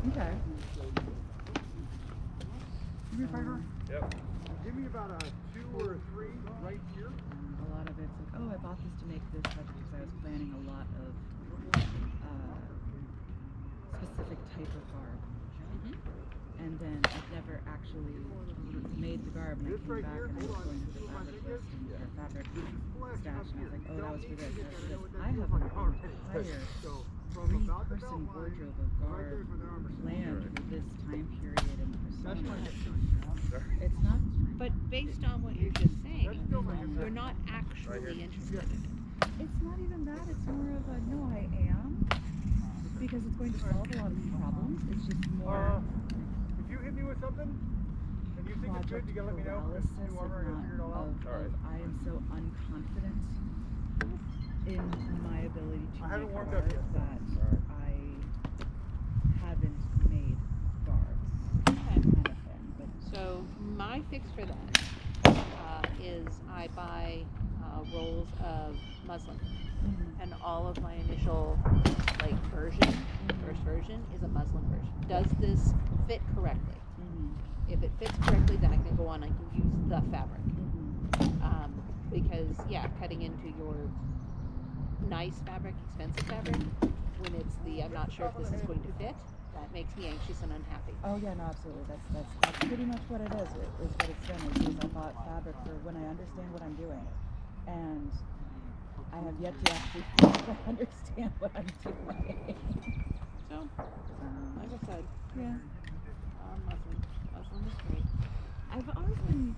Okay. Give me a finger. Yep. Give me about a 2 or a 3 right here. A lot of it's like, oh, I bought this to make this project because I was planning a lot of specific type of garb. And then I've never actually made the garb, and I came back and I was going through the fabric list and or fabric stash, and I was like, oh, that was for this, that was for this. I have an entire 3-person wardrobe of garb planned for this time period and persona. It's not. But based on what you're just saying, you're not actually interested in it. It's not even that. It's more of a no, I am, because it's going to solve a lot of problems. It's just more. If you hit me with something and you think it's good, you gotta let me know. New armor, I gotta figure it all out. I am so unconfident in my ability to I haven't make warmed garb up yet. that I haven't made garbs. Okay. Kind of thing. But So my fix for that is I buy rolls of muslin, and all of my initial first version is a muslin version. Does this fit correctly? If it fits correctly, then I can go on. I can use the fabric because cutting into your nice fabric, expensive fabric, when it's the I'm not sure if this is going to fit, that makes me anxious and unhappy. oh yeah, no, absolutely. That's pretty much what it is. It is what it's done. Is I bought fabric for when I understand what I'm doing, and I have yet to actually understand what I'm doing. So, like I said, Yeah. muslin is great. I've always been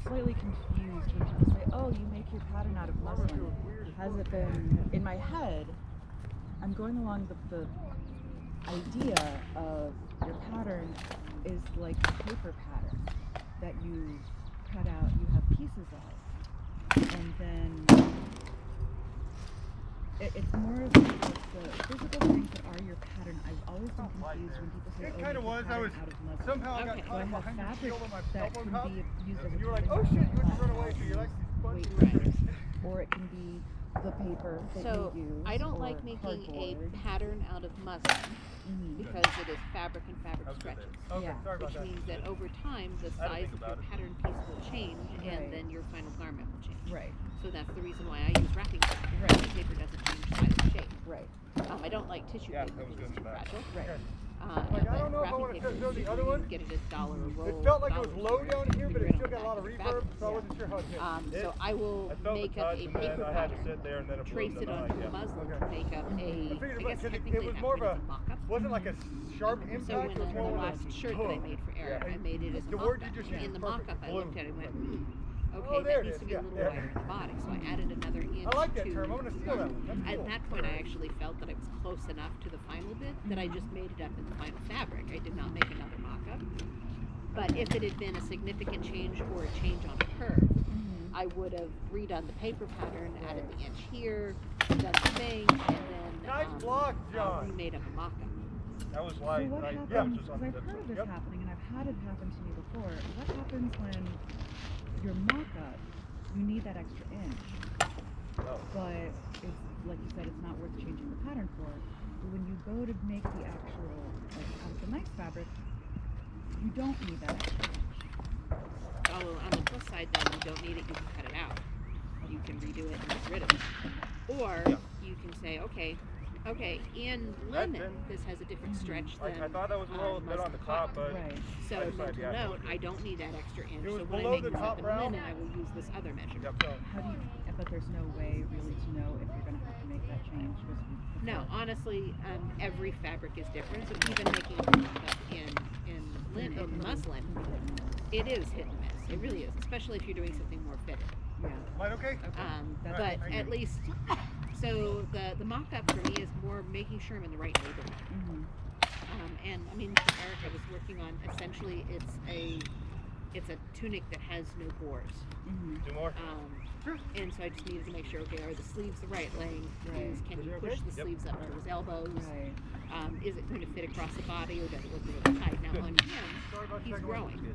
slightly confused when people say, oh, you make your pattern out of muslin. Has it been, in my head, I'm going along the idea of your pattern is like a paper pattern that you cut out, you have pieces of, and then it's more of like the physical things that are your pattern. I've always been confused when people say, It oh, kind of you was. make I your was pattern out of muslin. somehow I got Okay. So I caught have behind the fabric shield on my that elbow can top. be used as a You were like, tool oh shit, you went to run platform, away, so you're like spongy. Right. or it can be the paper that So you use. I don't or like making cardboard. a pattern out of muslin because it is fabric and fabric stretches. Okay, Yeah. sorry about Which that. means that over time the size of your pattern piece will change Right. and then your final garment will change. Right, So that's the reason why I use wrapping paper. Right. The paper doesn't change size or shape. right, I don't like tissue Yeah, paper that was because it's good too in the back. fragile. right. Like, I don't know if I wrapping want to paper show is the cheaper. other You one. can get it $1 a roll. It felt like it was $1 low for down here, but it print still on got a lot of the back. reverb, so I wasn't sure how it hit. So I will I felt make the up touch, a and then paper I had to pattern, sit there, and then it blew trace the it knife. onto the Yeah. muslin Okay. to make up a, I figured, I guess but it technically was at more that of point it's a mock-up. wasn't like a sharp So impact. when It was the more last shirt that I made for Eric, I made it as a The word you mock-up. just used In the is perfect. mock-up, I looked at it and went, Oh, okay, there that it needs is. to be a Yeah, little yeah. wider at the body. So I added another inch I like that to term. I'm gonna steal that one. That's At cool. that point, I actually felt that it was close enough to the final bit that I just made it up in the final fabric. I did not make another mock-up. But if it had been a significant change or a change on a curve, I would have redone the paper pattern, added the inch here, done the thing, and then Nice block, John. remade up a mock-up. That was So why what I happens, was because just on I've the heard of this Yep. happening and I've had it happen to me before, what happens when your mock-up, you need that extra inch, Oh. but it's, like you said, it's not worth changing the pattern for, but when you go to make the actual, like, out of the nice fabric, you don't need that extra inch. Oh, on the plus side, then you don't need it. You can cut it out. You can redo it and get rid of it. Or you can say, okay, in linen, this has a different stretch than I thought that was a little bit on the top, but Right. So I decided, mental yeah. note, I don't need that extra inch. It was So when I below make the this top up in brow. linen, I will use this other measure. Yep. How do you, but there's no way really to know if you're going to have to make that change. No, honestly, every fabric is different. So even making a mock-up in muslin, it is hit and miss. It really is, especially if you're doing something more fitted. Yeah. Mine okay? But at least, so the mock-up for me is more making sure I'm in the right neighborhood. And I mean, for Eric, I was working on essentially it's a tunic that has no bores. Two more. And so I just needed to make sure, okay, are the sleeves the right length? Right. Can you push the sleeves up to his elbows? Right. Is it going to fit across the body, or does it look a little tight? Now on him, he's growing.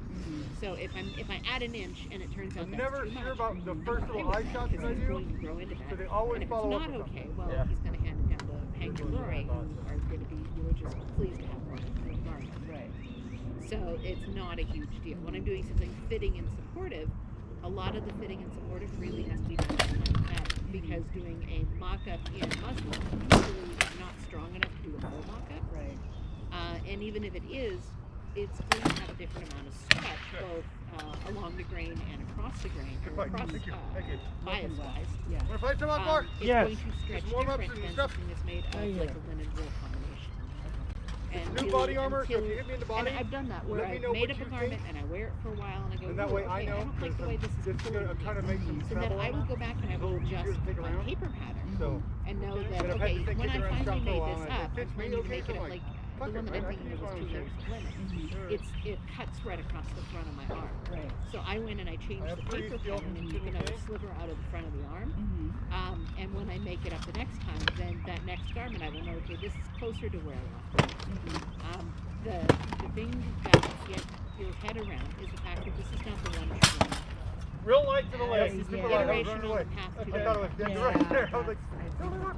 So if I add an inch and it turns out I'm that's never too sure much, about the first little eye shots that I he's do. going to grow into that. So they always And if it's follow up not with okay, something. well, Yeah. he's going to hand it down to Hank and Rory, who are going to be just pleased to have one in the garden. So it's not a huge deal. When I'm doing something fitting and supportive, a lot of the fitting and supportive really has to be done on fabric, because doing a mock-up in muslin usually is not strong enough to do a full mock-up. Right. And even if it is, it's going to have a different amount of stretch, both along the grain and across the grain, or across Thank you. bias-wise. Yeah. Want to fight some Akbar? It's Yes. going to stretch Just warm up different and than stuff. something that's made of like a linen wool combination. And New really body armor, so until- if you hit me in the body, and I've done that where let me I've know made what up a you garment think. and I wear it for a while and I go, And that "Ooh, way I okay, know, I don't like the way this is it's pulling gonna me." kind of make some So then travel I on will that. go back and I will Little easier adjust to take my around. paper pattern So, and know and that, I've had okay, to think when I kicking around finally shop for a made while, this and I up, think, I'm fits me, planning to okay, make so it I'm up like, like the fuck one it, that I'm right, I thinking can of use was one 2 of layers of linen. It cuts right across the front of my arm. Right. So I went and I changed have the pretty paper skilled pattern and people, took another okay? sliver out of the front of the arm. And when I make it up the next time, then that next garment I will know, okay, this is closer to where I want it. The thing that you get your head around is the fact that this is not the one true one. Real light to the This leg. is the Yeah. iteration on the path to I thought it was the dead Yeah, right there. I was like,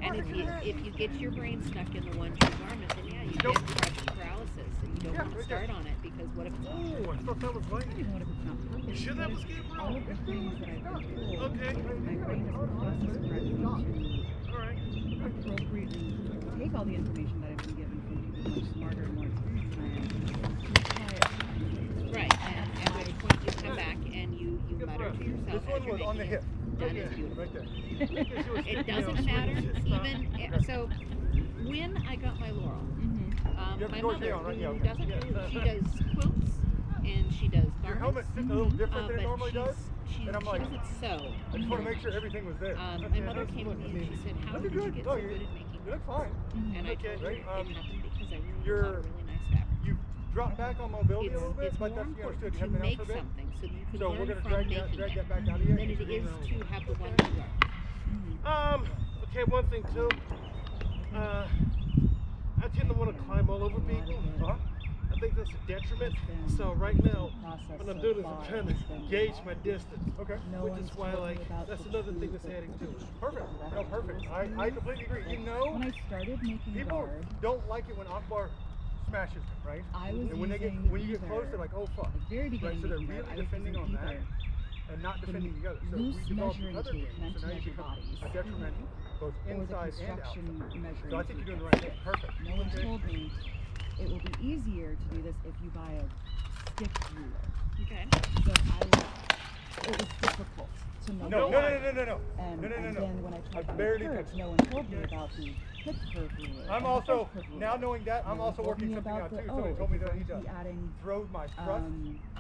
and if you get your brain stuck in the one true garment, then yeah, you get project paralysis and you don't want to start on it because what if it's not oh, I thought that was I light. don't even know what if it's not perfect. You sure that but was it's good, bro? all of the things that I've been told. Okay. My brain has processed correctly to Alright. appropriately take all the information that I've been given from people much smarter and more experienced than I am to apply it. right. And at which point you come back and you mutter to yourself This as one you're was on the making hip. it, done is beautiful. Right there. It doesn't matter even so when I got my laurel, my mother who doesn't do, she does quilts and she does Your garments, helmet sits a little different than it but normally does. she And I'm like, doesn't sew. I just want to make sure everything was there. My mother came to me and she said, "How did you get so good at making You look fine. And I told her it happened because I really you're- bought a really nice fabric. You dropped back on mobility a little bit, It's but more that's you important understood. You to haven't been out make for a bit. something so that you can So we're learn gonna from drag making that it back out of you. than it is to have the one you are. Okay, one thing too. I tend to want to climb all over people. I think that's a detriment. So right now, what I'm doing is I'm trying to gauge my distance. Okay. Which is why, like, that's another thing that's adding to it. Perfect. No, perfect. I completely agree. You know, When I started making people garb, don't like it when Akbar smashes them, right? I was And when using when you get close, they're like, oh fuck. at the very beginning Right, so they're making garb, really I was defending using on that either and not defending the other. So loose we developed measuring other tape games, meant so to now you measure become bodies, a detriment both or the inside and construction outside. measuring So I think tape. you're doing the right thing. Perfect. No one told me it will be easier to do this if you buy a stick ruler. Okay. So it was difficult to know. No. And, No. and then when I tried I to barely make curves, touched no one told me about the hip curve ruler. I'm and the also, foot curve ruler. now knowing that, I'm No one also told working me something about out the, too. Somebody if told me you're that I need going to to be adding throw my thrust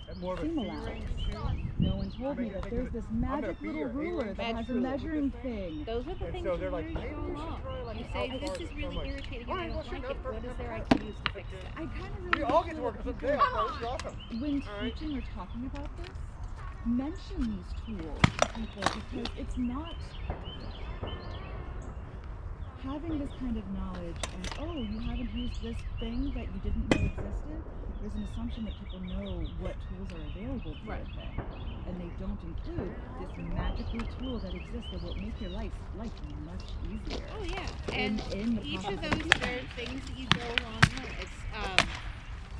at more of a seam C allowance. range too. No one told me Make it that think there's of it. this I'm gonna magic be little your ruler A-range that has a magic ruler. measuring thing. Those are the And things so you they're like, learn as you maybe go we should along. try like You an say, this outdoor. is So I'm really like, irritating all and I right, well, don't shit, like it. that's What perfect, is there I that's can use to fix it? I kind of really We all wish get to that work on some people, day. This is awesome. when teaching or talking about this, mention these tools to people because it's not having this kind of knowledge and you haven't used this thing that you didn't know existed. There's an assumption that people know what tools are available for a thing, and they don't include this magical tool that exists that will make your life much easier. Oh yeah, and in the each of process those of are things that you go along with. It's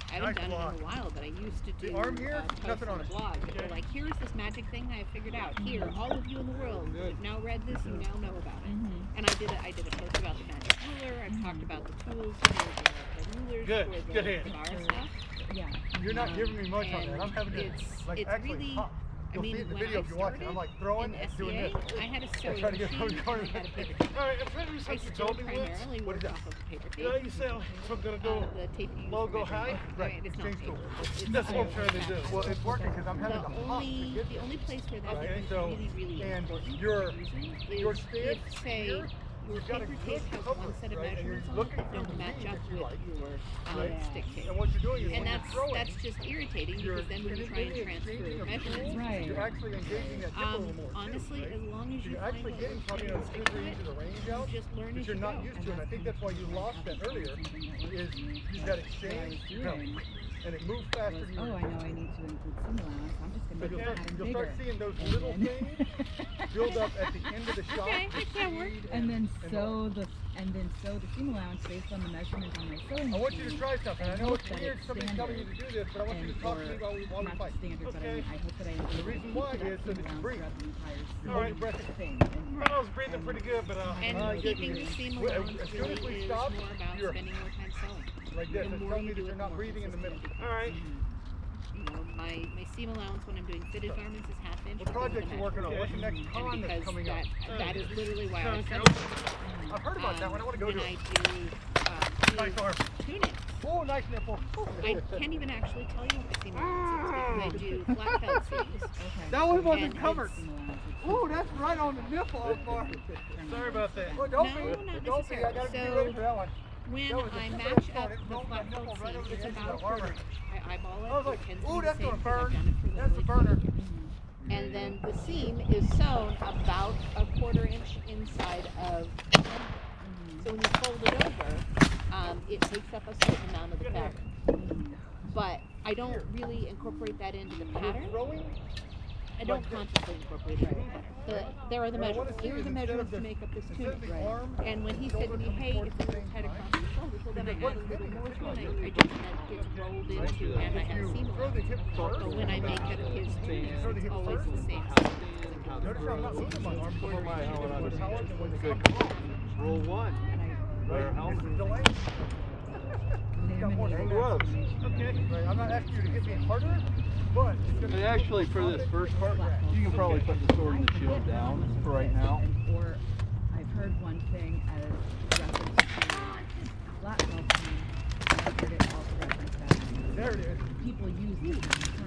I haven't Nice done block. it in a while, but I used to do The arm here, posts nothing on the it. blog that were like, here's this magic thing I have figured out. Here, all of you in the world that have now read this, you now know about it. And I did a post about the magic ruler. I've talked about the tools for the rulers Good. for Good the hit. bar stuff. Yeah. You're not giving me much on that. I'm having to it's like actually really, pop. You'll see it in the when video I if you watch it. started I'm like throwing in and doing SCA, this. I had a I sewing try to get machine those and I had a paper tape. Alright, I'm trying to do I something you still told me once. primarily What work is that? off of paper tape. You know, you say, if I'm gonna go The tape you use logo for measuring. high? Right, It's not exchange paper. tool. It's That's what I'm trying to do. Well, it's working because I'm having The to hop to get the only place where that Okay, is so, really, really and important your for using your is stance if, say, here, your you've got a paper good tape has cover, one set of right? And you're measurements on it looking that through don't the match read up that you with like, your right? stick tape. And what you're doing is And when you're throwing, that's just irritating because then when you try and transfer measurements, Right. you're actually engaging that tip a little more. honestly, too, right? as long as So you you're find actually what getting works probably and another stick 2 or to 3 it, inches of range you out just learn that as you're you not go. used to, and I think that's why you lost that earlier. Is that exchange? No. and it moves faster was, than oh, I know I need to include seam allowance. I'm just So going to you'll make start, it you'll bigger. start seeing those And little then- things build up at the end of the shot. Okay, that can work. and then sew the seam allowance based on the measurement on my sewing I want you to machine, try something. I and know hope it's that weird, it's somebody's telling you to do this, but I want you to talk to me while we not fight. standard, but I Okay. mean, I hope that I the reason why keep that is so seam that you allowance breathe. throughout the entire You seam hold your breath and thing. I was breathing pretty good, but And keeping the seam Well, allowance as soon as really we is stop, more about you're- spending more time sewing. like this. The It's more telling you me that do you're it, not the more breathing in the middle. consistent it all right. You know, my seam allowance when I'm doing fitted garments is 1/2 inch. What project you working on? What's the next And con that's because coming up? that is literally why I Sounds sew. good. I've heard about that one. I want to go when to I it. do Nice arm. tunics, Oh, nice nipple. I can't even actually tell you what the seam allowance is because I do flat felt seams. Okay. That one wasn't And covered. Seam allowance is Oh, that's right on the nipple, Omar. Sorry about that. Oh, don't No, be. not Don't be. I gotta be ready for that one. When That was the I tip of match that up phone. It the rolled my flat nipple felt right seam, over the it's edge of about the a armor. 1/4 inch. I eyeball it. I was like, it tends to ooh, be that's the gonna same because I've burn. done it for That's a literally burner. 20 years. And then the seam is sewn about a 1/4 inch inside of the hem. So when you fold it over, it takes up a certain amount of the fabric. But I don't really incorporate that into the pattern. Throwing? I don't consciously incorporate it into the pattern. There are the What I wanna measurements. see Here are is the instead measurements of to this- make up this instead of tunic. the arm And when he shoulder said to me, coming hey, towards if the it was same tight time, across the shoulders, well then I because add a what's little hitting more is to it. hitting I just gets rolled into and I have a seam throw the allowance. hip first. But when I make up his tunics, throw the it's hip always first. the same. Notice how I'm not moving my arm because Quarter my inch to arm is quarter powered inch. and when it's Good. coming off, Roll one. Better helmet. it's delayed. It's got more And space. gloves. Okay. Right, I'm not asking you to hit me harder, but it's gonna And be actually, for this first part, you can probably put the sword and the shield down for right now. Or I've heard one thing as reference to flat felt seam, and I've heard it also referenced that there it is. people use the term